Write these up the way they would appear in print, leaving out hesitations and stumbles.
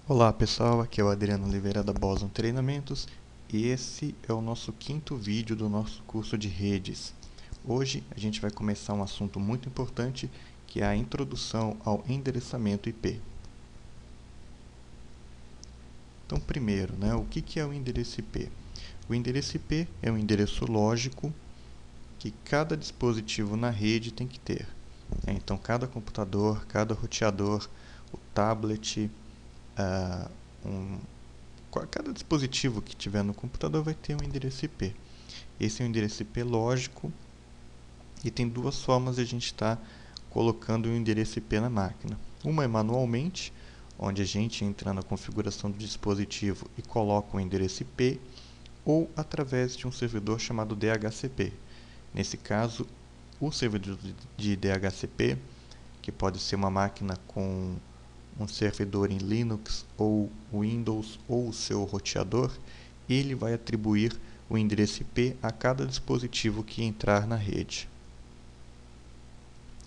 Olá pessoal, aqui é o Adriano Oliveira da Boson Treinamentos e esse é o nosso quinto vídeo do nosso curso de redes. Hoje a gente vai começar um assunto muito importante que é a introdução ao endereçamento IP. Então primeiro, o que é o endereço IP? O endereço IP é um endereço lógico que cada dispositivo na rede tem que ter. Então cada computador, cada roteador, o tablet, cada dispositivo que tiver no computador vai ter um endereço IP. Esse é um endereço IP lógico e tem duas formas de a gente estar colocando o endereço IP na máquina. Uma é manualmente, onde a gente entra na configuração do dispositivo e coloca o endereço IP, ou através de um servidor chamado DHCP. Nesse caso, o servidor de DHCP, que pode ser uma máquina com um servidor em Linux ou Windows ou o seu roteador, ele vai atribuir o endereço IP a cada dispositivo que entrar na rede.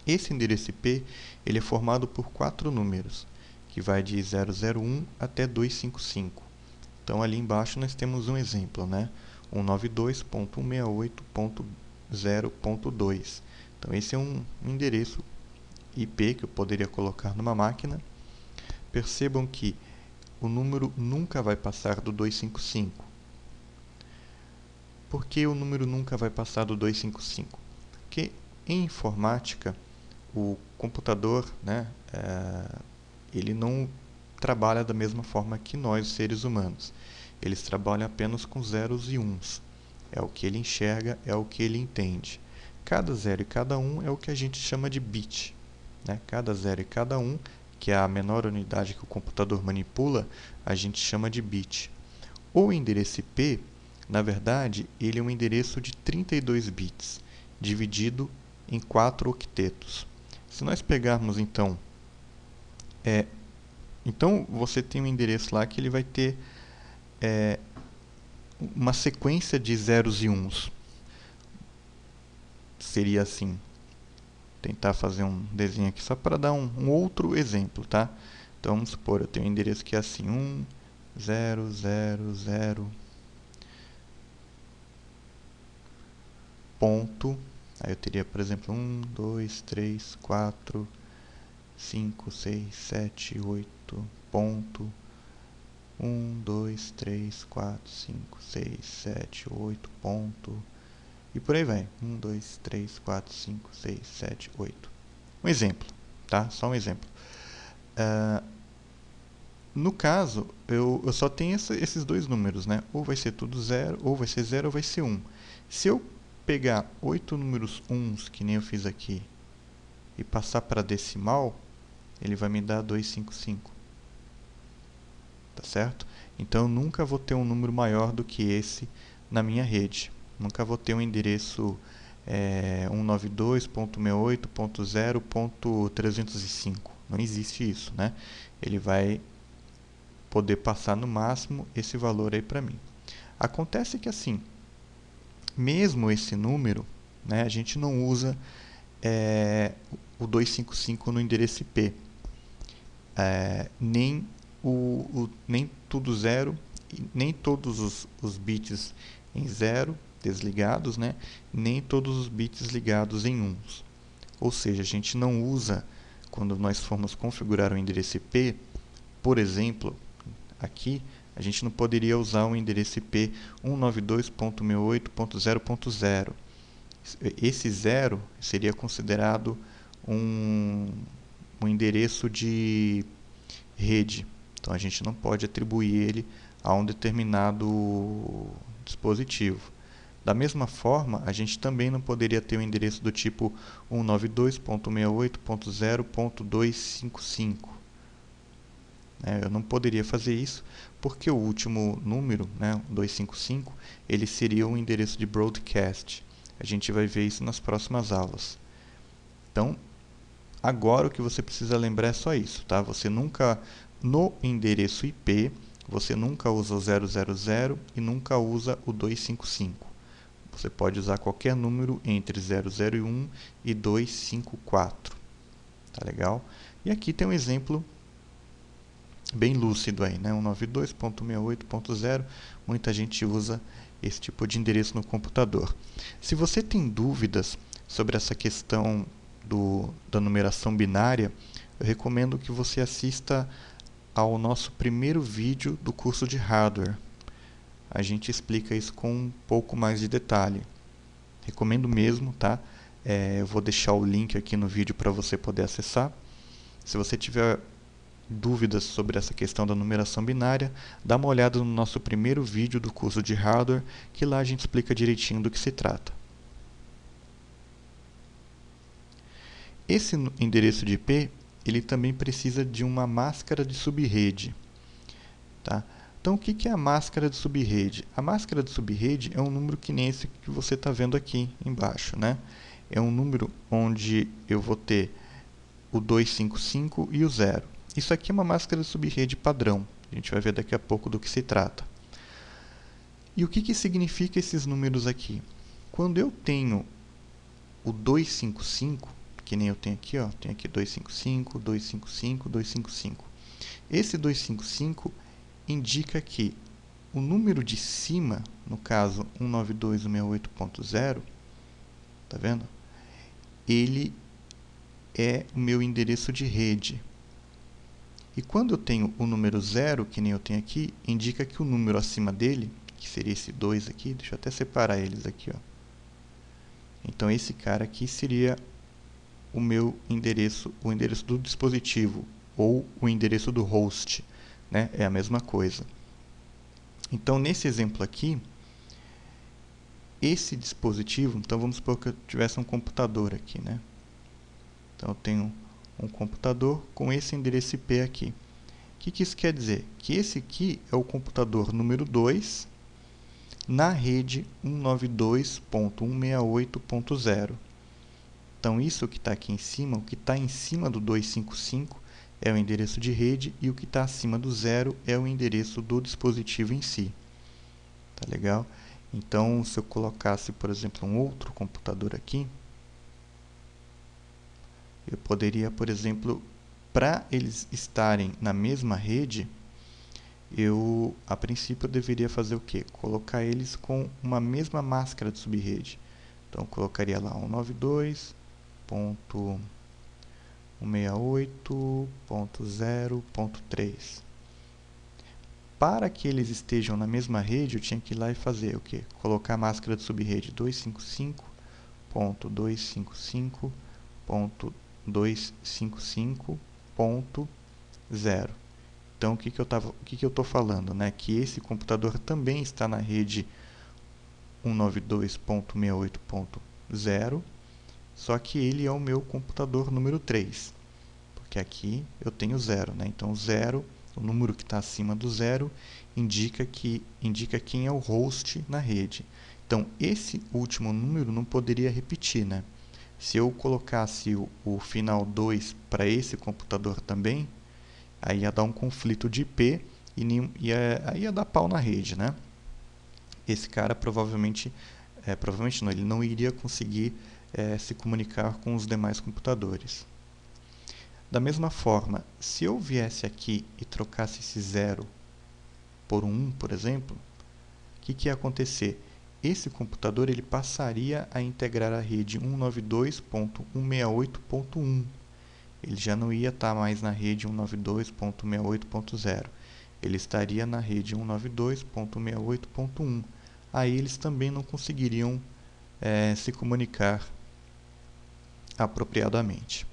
Esse endereço IP ele é formado por 4 números, que vai de 001 até 255. Então ali embaixo nós temos um exemplo, 192.168.0.2. Então esse é um endereço IP que eu poderia colocar numa máquina. Percebam que o número nunca vai passar do 255. Por que o número nunca vai passar do 255? Porque em informática, o computador, ele não trabalha da mesma forma que nós, seres humanos. Eles trabalham apenas com zeros e uns. É o que ele enxerga, é o que ele entende. Cada zero e cada um é o que a gente chama de bit. Cada zero e cada um, que é a menor unidade que o computador manipula, a gente chama de bit. O endereço IP, na verdade, ele é um endereço de 32 bits, dividido em 4 octetos. Se nós pegarmos então, você tem um endereço lá que ele vai ter uma sequência de zeros e uns. Seria assim. Tentar fazer um desenho aqui só para dar um outro exemplo, tá? Então vamos supor, eu tenho um endereço que é assim, 1, 0, 0, 0, ponto. Aí eu teria, por exemplo, 1, 2, 3, 4, 5, 6, 7, 8, ponto. 1, 2, 3, 4, 5, 6, 7, 8, ponto. E por aí vai. 1, 2, 3, 4, 5, 6, 7, 8. Um exemplo, tá? Só um exemplo. No caso, eu só tenho esses dois números, Ou vai ser tudo 0, ou vai ser 0, ou vai ser 1. Se eu pegar 8 números 1s, que nem eu fiz aqui, e passar para decimal, ele vai me dar 255. Tá certo? Então, eu nunca vou ter um número maior do que esse na minha rede. Nunca vou ter um endereço 192.68.0.305. Não existe isso, Ele vai poder passar no máximo esse valor aí para mim. Acontece que assim, mesmo esse número, a gente não usa o 255 no endereço IP, nem tudo zero, nem todos os bits em zero desligados, nem todos os bits ligados em uns. Ou seja, a gente não usa, quando nós formos configurar o endereço IP, por exemplo, aqui a gente não poderia usar o endereço IP 192.168.0.0. Esse zero seria considerado um endereço de rede. Então a gente não pode atribuir ele a um determinado dispositivo. Da mesma forma, a gente também não poderia ter um endereço do tipo 192.168.0.255. Eu não poderia fazer isso porque o último número, 255, ele seria um endereço de broadcast. A gente vai ver isso nas próximas aulas. Então, agora o que você precisa lembrar é só isso, tá? Você nunca, no endereço IP, você nunca usa o 000 e nunca usa o 255. Você pode usar qualquer número entre 001 e 254. Tá legal? E aqui tem um exemplo bem lúcido aí, né? 192.168.0, muita gente usa esse tipo de endereço no computador. Se você tem dúvidas sobre essa questão da numeração binária, eu recomendo que você assista ao nosso primeiro vídeo do curso de hardware. A gente explica isso com um pouco mais de detalhe. Recomendo mesmo, tá? Eu vou deixar o link aqui no vídeo para você poder acessar. Se você tiver dúvidas sobre essa questão da numeração binária, dá uma olhada no nosso primeiro vídeo do curso de hardware, que lá a gente explica direitinho do que se trata. Esse endereço de IP, ele também precisa de uma máscara de subrede, tá? Então, o que é a máscara de subrede? A máscara de subrede é um número que nem esse que você está vendo aqui embaixo, né? É um número onde eu vou ter o 255 e o 0. Isso aqui é uma máscara de subrede padrão. A gente vai ver daqui a pouco do que se trata. E o que significa esses números aqui? Quando eu tenho o 255, que nem eu tenho aqui, ó, tenho aqui 255, 255, 255. Esse 255 indica que o número de cima, no caso 192.168.0, tá vendo? Ele é o meu endereço de rede. E quando eu tenho o número 0, que nem eu tenho aqui, indica que o número acima dele, que seria esse 2 aqui, deixa eu até separar eles aqui, ó. Então esse cara aqui seria o meu endereço, o endereço do dispositivo, ou o endereço do host, né? É a mesma coisa. Então, nesse exemplo aqui, esse dispositivo, então vamos supor que eu tivesse um computador aqui, né? Então, eu tenho um computador com esse endereço IP aqui. O que isso quer dizer? Que esse aqui é o computador número 2 na rede 192.168.0. Então, isso que está aqui em cima, o que está em cima do 255 é o endereço de rede e o que está acima do 0 é o endereço do dispositivo em si. Tá legal? Então, se eu colocasse, por exemplo, um outro computador aqui, eu poderia, por exemplo, para eles estarem na mesma rede, a princípio, eu deveria fazer o quê? Colocar eles com uma mesma máscara de subrede. Então, eu colocaria lá 192.168.0.3. Para que eles estejam na mesma rede, eu tinha que ir lá e fazer o quê? Colocar a máscara de subrede 255.255.255.0. Então, o que eu estou falando? Né? Que esse computador também está na rede 192.168.0, só que ele é o meu computador número 3, porque aqui eu tenho 0. Né? Então, 0, o número que está acima do 0, indica quem é o host na rede. Então, esse último número não poderia repetir, né? Se eu colocasse o final 2 para esse computador também, aí ia dar um conflito de IP e aí ia dar pau na rede, né? Esse cara provavelmente não, ele não iria conseguir se comunicar com os demais computadores. Da mesma forma, se eu viesse aqui e trocasse esse 0 por um 1, por exemplo, o que ia acontecer? Esse computador ele passaria a integrar a rede 192.168.1. Ele já não ia estar mais na rede 192.168.0. Ele estaria na rede 192.168.1. Aí eles também não conseguiriam se comunicar apropriadamente.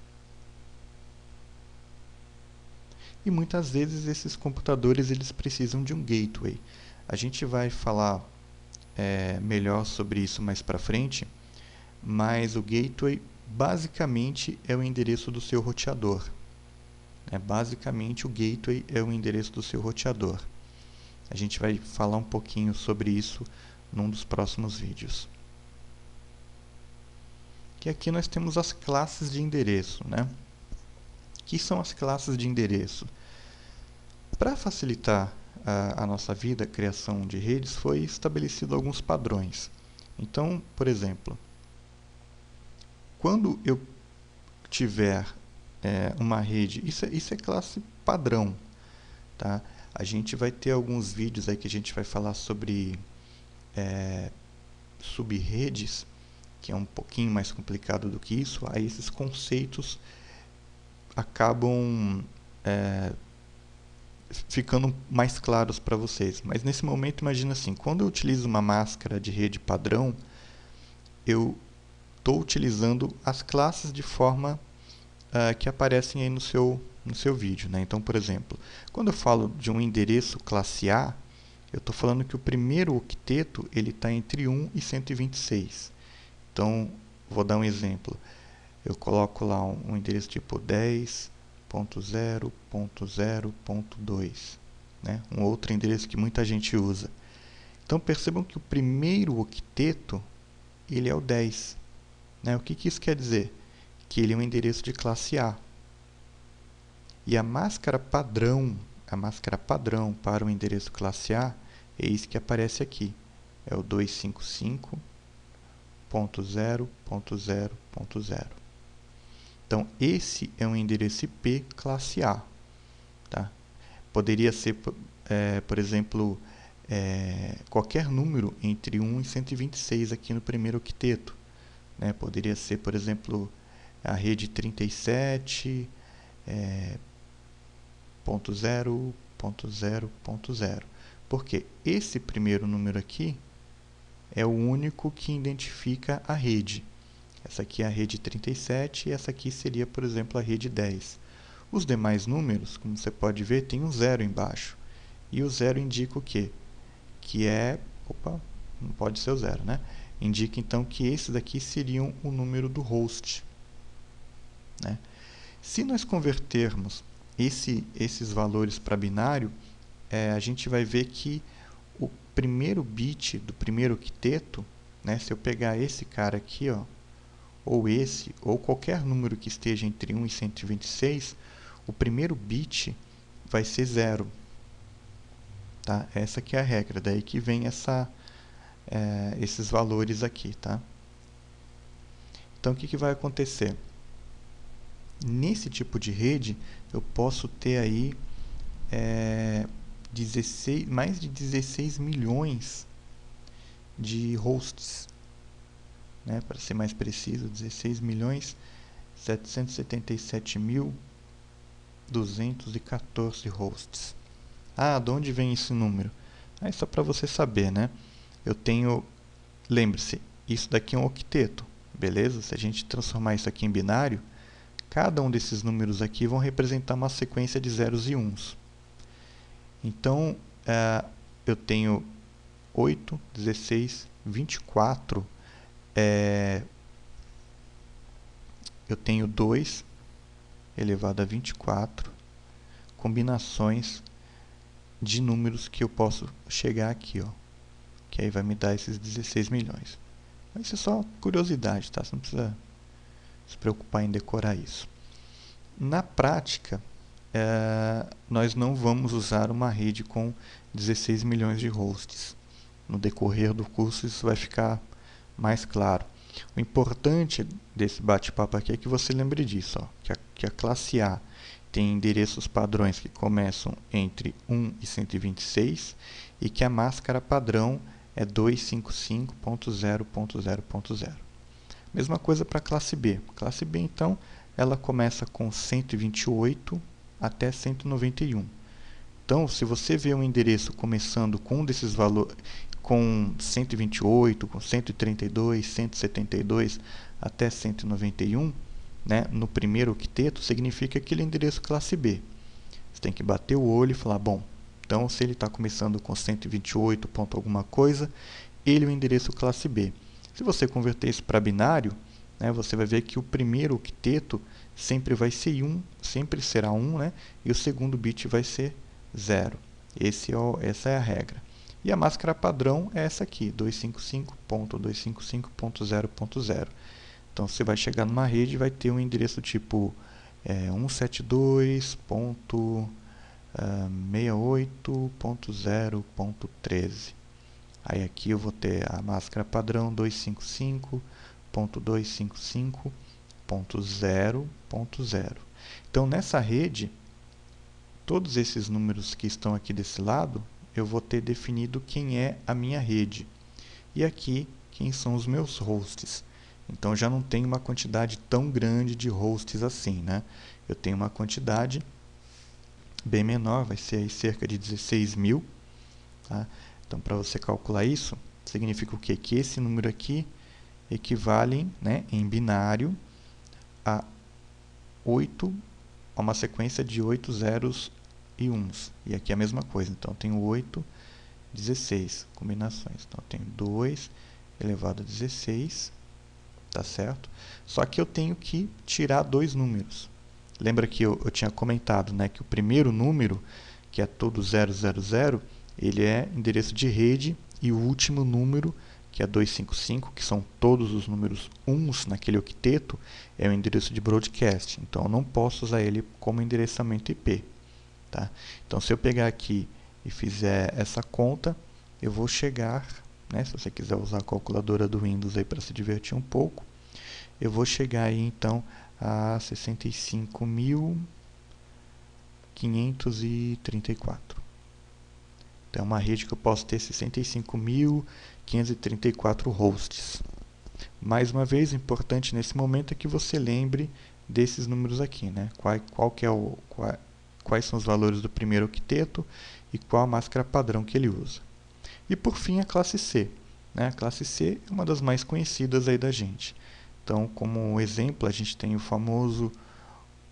E muitas vezes esses computadores eles precisam de um gateway. A gente vai falar melhor sobre isso mais para frente, mas o gateway basicamente é o endereço do seu roteador. Basicamente o gateway é o endereço do seu roteador. A gente vai falar um pouquinho sobre isso num dos próximos vídeos. E aqui nós temos as classes de endereço, né? O que são as classes de endereço? Para facilitar a nossa vida, a criação de redes, foi estabelecido alguns padrões. Então, por exemplo, quando eu tiver uma rede, isso é classe padrão. tá? A gente vai ter alguns vídeos aí que a gente vai falar sobre subredes, que é um pouquinho mais complicado do que isso. Aí esses conceitos acabam ficando mais claros para vocês. Mas nesse momento, imagina assim, quando eu utilizo uma máscara de rede padrão, eu estou utilizando as classes de forma que aparecem aí no seu vídeo, né? Então, por exemplo, quando eu falo de um endereço classe A, eu estou falando que o primeiro octeto está entre 1 e 126. Então, vou dar um exemplo. Eu coloco lá um endereço tipo 10.0.0.2, né? Um outro endereço que muita gente usa. Então, percebam que o primeiro octeto ele é o 10. Né? O que isso quer dizer? Que ele é um endereço de classe A. E a máscara padrão para o endereço classe A é isso que aparece aqui. É o 255.0.0.0. Então, esse é um endereço IP classe A. Tá? Poderia ser, por exemplo, qualquer número entre 1 e 126 aqui no primeiro octeto. Né? Poderia ser, por exemplo, a rede 37.0.0.0. Porque esse primeiro número aqui é o único que identifica a rede. Essa aqui é a rede 37 e essa aqui seria, por exemplo, a rede 10. Os demais números, como você pode ver, tem um zero embaixo. E o zero indica o quê? Que é... Opa, não pode ser o zero, né? Indica então que esses daqui seriam o número do host. Né? Se nós convertermos esses valores para binário, a gente vai ver que o primeiro bit do primeiro octeto, né, se eu pegar esse cara aqui, ó, ou esse, ou qualquer número que esteja entre 1 e 126, o primeiro bit vai ser 0. Tá? Essa aqui é a regra, daí que vem esses valores aqui. Tá? Então, o que vai acontecer? Nesse tipo de rede, eu posso ter aí mais de 16 milhões de hosts. Né? Para ser mais preciso, 16.777.214 hosts. Ah, de onde vem esse número? É só para você saber, né? Eu tenho, lembre-se, isso daqui é um octeto, beleza? Se a gente transformar isso aqui em binário, cada um desses números aqui vão representar uma sequência de zeros e uns. Então, eu tenho 8, 16, 24. Eu tenho 2 elevado a 24 combinações de números que eu posso chegar aqui, ó, que aí vai me dar esses 16 milhões. Mas isso é só curiosidade, tá? Você não precisa se preocupar em decorar isso. Na prática, nós não vamos usar uma rede com 16 milhões de hosts. No decorrer do curso isso vai ficar mais claro. O importante desse bate-papo aqui é que você lembre disso, ó, que a classe A tem endereços padrões que começam entre 1 e 126 e que a máscara padrão é 255.0.0.0. Mesma coisa para a classe B. Classe B, então, ela começa com 128 até 191. Então, se você vê um endereço começando com um desses valores, com 128, com 132, 172 até 191, né, no primeiro octeto, significa aquele endereço classe B. Você tem que bater o olho e falar, bom, então se ele está começando com 128 ponto alguma coisa, ele é o endereço classe B. Se você converter isso para binário, né, você vai ver que o primeiro octeto sempre vai ser 1, sempre será 1, né, e o segundo bit vai ser 0. Essa é a regra. E a máscara padrão é essa aqui, 255.255.0.0. Então, você vai chegar numa rede e vai ter um endereço tipo 172.68.0.13. Aí aqui eu vou ter a máscara padrão 255.255.0.0. Então, nessa rede, todos esses números que estão aqui desse lado, eu vou ter definido quem é a minha rede. E aqui, quem são os meus hosts. Então, já não tenho uma quantidade tão grande de hosts assim, né? Eu tenho uma quantidade bem menor, vai ser aí cerca de 16.000. Tá? Então, para você calcular isso, significa o quê? Que esse número aqui equivale, né, em binário a uma sequência de 8 zeros e 1s. E aqui é a mesma coisa. Então, eu tenho 8, 16 combinações. Então, eu tenho 2 elevado a 16, tá certo? Só que eu tenho que tirar dois números. Lembra que eu tinha comentado, né, que o primeiro número, que é todo 000, ele é endereço de rede, e o último número, que é 255, que são todos os números uns naquele octeto, é o endereço de broadcast. Então, eu não posso usar ele como endereçamento IP. Tá? Então, se eu pegar aqui e fizer essa conta, eu vou chegar, né, se você quiser usar a calculadora do Windows aí para se divertir um pouco, eu vou chegar aí então a 65.534. Então, é uma rede que eu posso ter 65.534 hosts. Mais uma vez, o importante nesse momento é que você lembre desses números aqui, né? Quais são os valores do primeiro octeto e qual a máscara padrão que ele usa. E por fim, a classe C. Né? A classe C é uma das mais conhecidas aí da gente. Então, como exemplo, a gente tem o famoso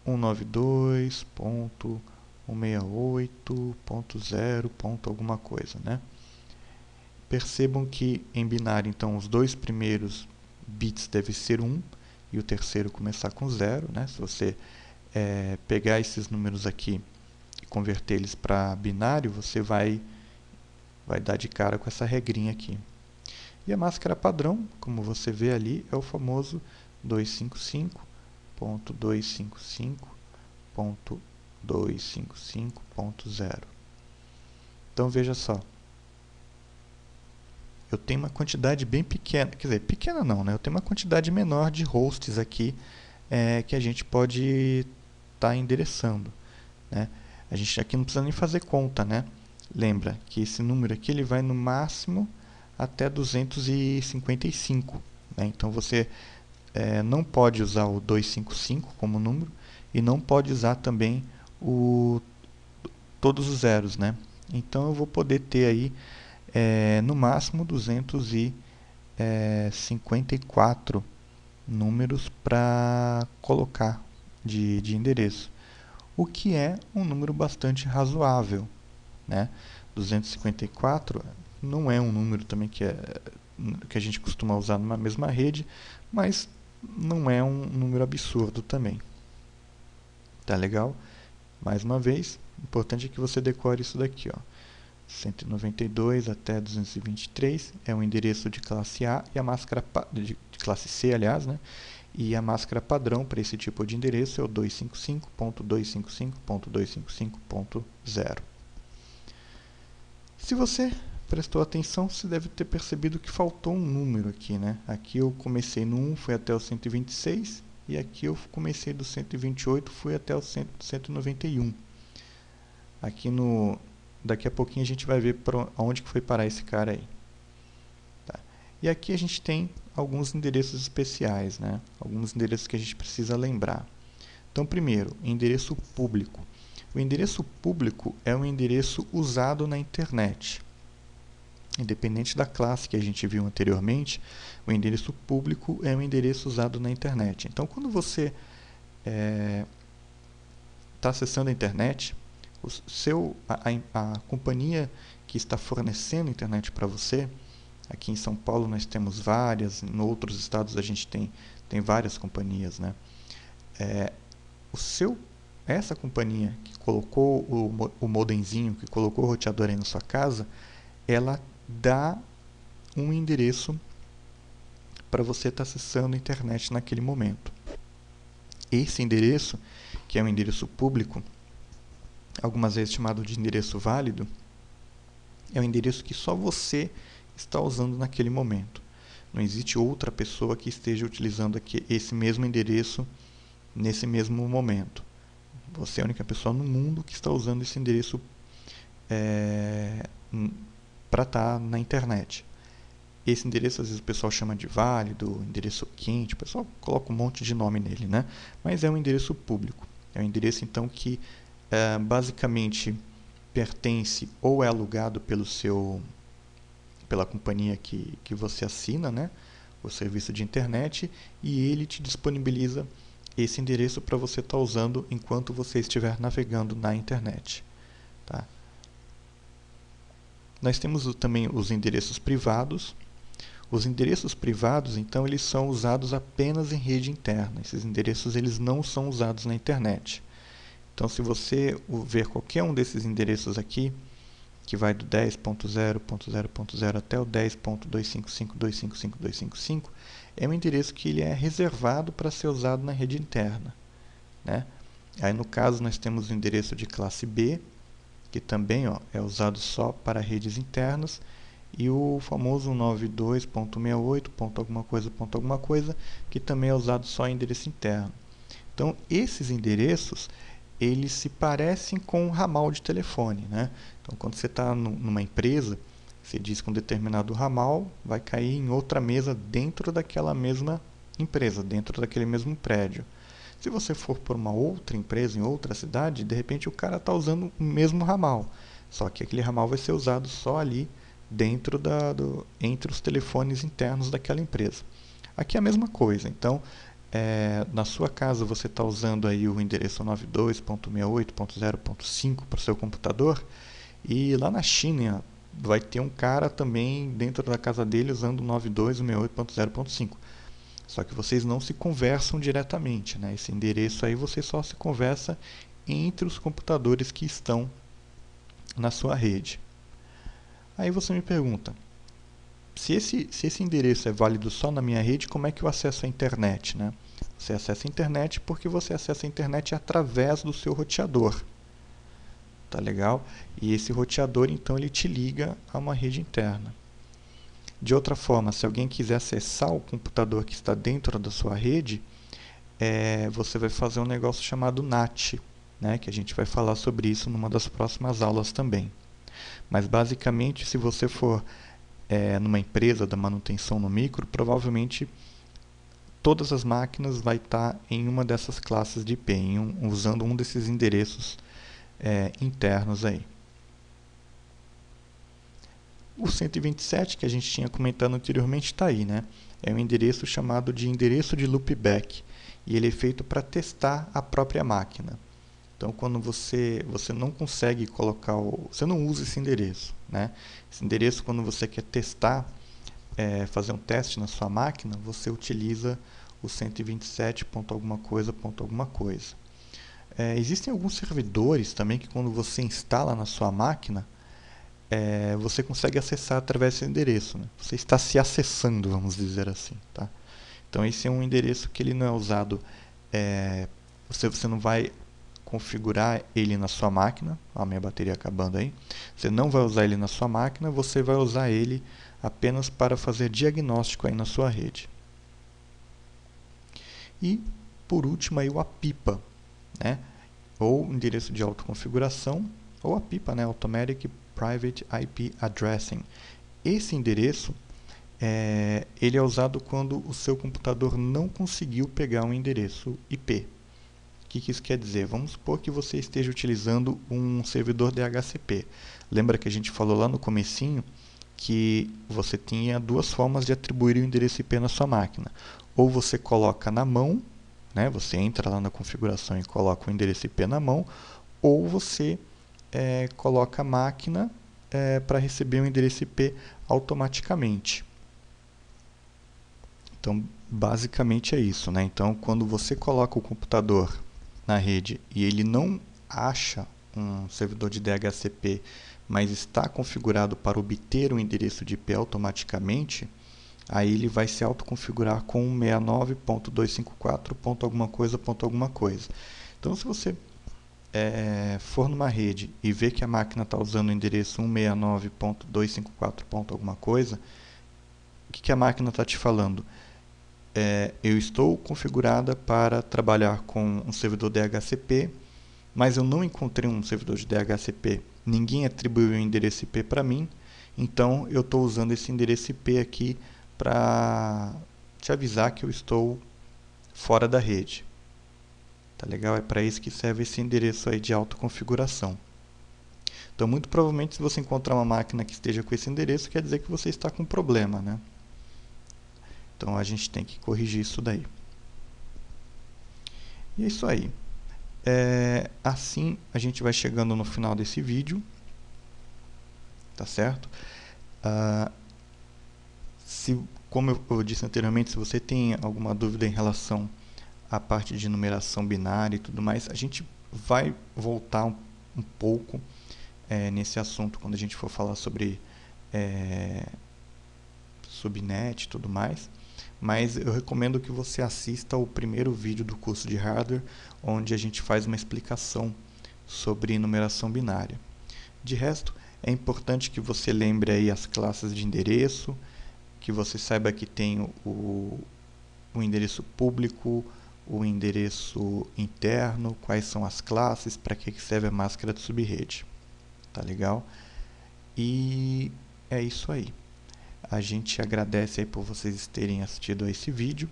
192.168.0. alguma coisa, né? Percebam que em binário, então, os dois primeiros bits devem ser 1 e o terceiro começar com 0. Né? Se você pegar esses números aqui e converter eles para binário, você vai dar de cara com essa regrinha aqui. E a máscara padrão, como você vê ali, é o famoso 255.255.255.0. Então, veja só. Eu tenho uma quantidade bem pequena, quer dizer, pequena não, né? Eu tenho uma quantidade menor de hosts aqui que a gente pode estar endereçando, né? A gente aqui não precisa nem fazer conta, né? Lembra que esse número aqui ele vai no máximo até 255. Né? Então, você não pode usar o 255 como número e não pode usar também todos os zeros. Né? Então, eu vou poder ter aí no máximo 254 números para colocar de endereço, o que é um número bastante razoável. Né? 254 não é um número também que a gente costuma usar numa mesma rede, mas não é um número absurdo também. Tá legal? Mais uma vez, o importante é que você decore isso daqui, ó. 192 até 223 é um endereço de classe A e a máscara de classe C, aliás, né? E a máscara padrão para esse tipo de endereço é o 255.255.255.0. Se você prestou atenção, você deve ter percebido que faltou um número aqui, né? Aqui eu comecei no 1, fui até o 126, e aqui eu comecei do 128, fui até o 191. Aqui daqui a pouquinho a gente vai ver aonde que foi parar esse cara aí. Tá. E aqui a gente tem alguns endereços especiais, né? Alguns endereços que a gente precisa lembrar. Então, primeiro, endereço público. O endereço público é um endereço usado na internet. Independente da classe que a gente viu anteriormente, o endereço público é um endereço usado na internet. Então, quando você está acessando a internet, a companhia que está fornecendo a internet para você, aqui em São Paulo nós temos várias, em outros estados a gente tem várias companhias, né? Essa companhia que colocou o modemzinho, que colocou o roteador aí na sua casa, ela dá um endereço para você estar acessando a internet naquele momento. Esse endereço, que é um endereço público, algumas vezes chamado de endereço válido, é um endereço que só você está usando naquele momento. Não existe outra pessoa que esteja utilizando esse mesmo endereço nesse mesmo momento. Você é a única pessoa no mundo que está usando esse endereço para estar na internet. Esse endereço às vezes o pessoal chama de válido, endereço quente, o pessoal coloca um monte de nome nele, né? Mas é um endereço público. É um endereço então que basicamente pertence ou é alugado pela companhia que você assina, né? O serviço de internet, e ele te disponibiliza esse endereço para você estar usando enquanto você estiver navegando na internet. Tá? Nós temos também os endereços privados. Os endereços privados, então, eles são usados apenas em rede interna. Esses endereços eles não são usados na internet. Então, se você ver qualquer um desses endereços aqui, que vai do 10.0.0.0 até o 10.255.255.255, é um endereço que ele é reservado para ser usado na rede interna, né? Aí, no caso, nós temos o endereço de classe B, que também é usado só para redes internas, e o famoso 92.68. Alguma coisa, que também é usado só em endereço interno. Então, esses endereços, eles se parecem com um ramal de telefone, né? Então, quando você está numa empresa, você diz que um determinado ramal vai cair em outra mesa dentro daquela mesma empresa, dentro daquele mesmo prédio. Se você for por uma outra empresa em outra cidade, de repente o cara está usando o mesmo ramal, só que aquele ramal vai ser usado só ali dentro entre os telefones internos daquela empresa. Aqui é a mesma coisa. Então, na sua casa você está usando aí o endereço 92.68.0.5 para o seu computador, e lá na China vai ter um cara também dentro da casa dele usando 92.68.0.5. Só que vocês não se conversam diretamente, né? Esse endereço aí você só se conversa entre os computadores que estão na sua rede. Aí você me pergunta, se esse endereço é válido só na minha rede, como é que eu acesso a internet, né? Você acessa a internet porque você acessa a internet através do seu roteador. Tá legal? E esse roteador, então, ele te liga a uma rede interna. De outra forma, se alguém quiser acessar o computador que está dentro da sua rede, você vai fazer um negócio chamado NAT, né? Que a gente vai falar sobre isso numa das próximas aulas também. Mas, basicamente, se você for numa empresa da manutenção no micro, provavelmente todas as máquinas vai estar em uma dessas classes de IP, usando um desses endereços internos aí. O 127 que a gente tinha comentado anteriormente está aí, né? É um endereço chamado de endereço de loopback, e ele é feito para testar a própria máquina. Então, quando você não consegue colocar você não usa esse endereço, né? Esse endereço, quando você quer testar, fazer um teste na sua máquina, você utiliza o 127. Alguma coisa. Existem alguns servidores também que, quando você instala na sua máquina, você consegue acessar através desse endereço, né? Você está se acessando, vamos dizer assim, tá? Então, esse é um endereço que ele não é usado, você não vai configurar ele na sua máquina. A minha bateria acabando aí. Você não vai usar ele na sua máquina, você vai usar ele apenas para fazer diagnóstico aí na sua rede. E, por último, aí o APIPA, né? Ou endereço de autoconfiguração, ou APIPA, né? Automatic Private IP Addressing. Esse endereço ele é usado quando o seu computador não conseguiu pegar um endereço IP. O que isso quer dizer? Vamos supor que você esteja utilizando um servidor DHCP. Lembra que a gente falou lá no comecinho que você tinha duas formas de atribuir o endereço IP na sua máquina. Ou você coloca na mão, né? Você entra lá na configuração e coloca o endereço IP na mão, ou você coloca a máquina para receber o endereço IP automaticamente. Então, basicamente é isso, né? Então, quando você coloca o computador na rede e ele não acha um servidor de DHCP, mas está configurado para obter um endereço de IP automaticamente, aí ele vai se autoconfigurar com 169.254. Alguma coisa. Então, se você for numa rede e ver que a máquina está usando o endereço 169.254. Alguma coisa, o que a máquina está te falando? Eu estou configurada para trabalhar com um servidor DHCP mas eu não encontrei um servidor de DHCP, ninguém atribuiu o endereço IP para mim, então eu estou usando esse endereço IP aqui para te avisar que eu estou fora da rede. Tá legal? É para isso que serve esse endereço aí de autoconfiguração. Então, muito provavelmente, se você encontrar uma máquina que esteja com esse endereço, quer dizer que você está com um problema, né? Então, a gente tem que corrigir isso daí. E é isso aí. Assim, a gente vai chegando no final desse vídeo. Tá certo? Como eu disse anteriormente, se você tem alguma dúvida em relação à parte de numeração binária e tudo mais, a gente vai voltar um pouco nesse assunto quando a gente for falar sobre subnet e tudo mais. Mas eu recomendo que você assista o primeiro vídeo do curso de hardware, onde a gente faz uma explicação sobre numeração binária. De resto, é importante que você lembre aí as classes de endereço, que você saiba que tem o endereço público, o endereço interno, quais são as classes, para que serve a máscara de subrede. Tá legal? E é isso aí. A gente agradece aí por vocês terem assistido a esse vídeo.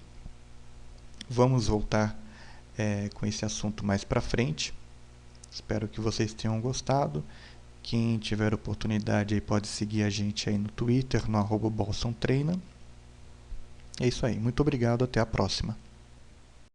Vamos voltar com esse assunto mais para frente. Espero que vocês tenham gostado. Quem tiver oportunidade aí pode seguir a gente aí no Twitter, no @bolsontreina. É isso aí. Muito obrigado. Até a próxima.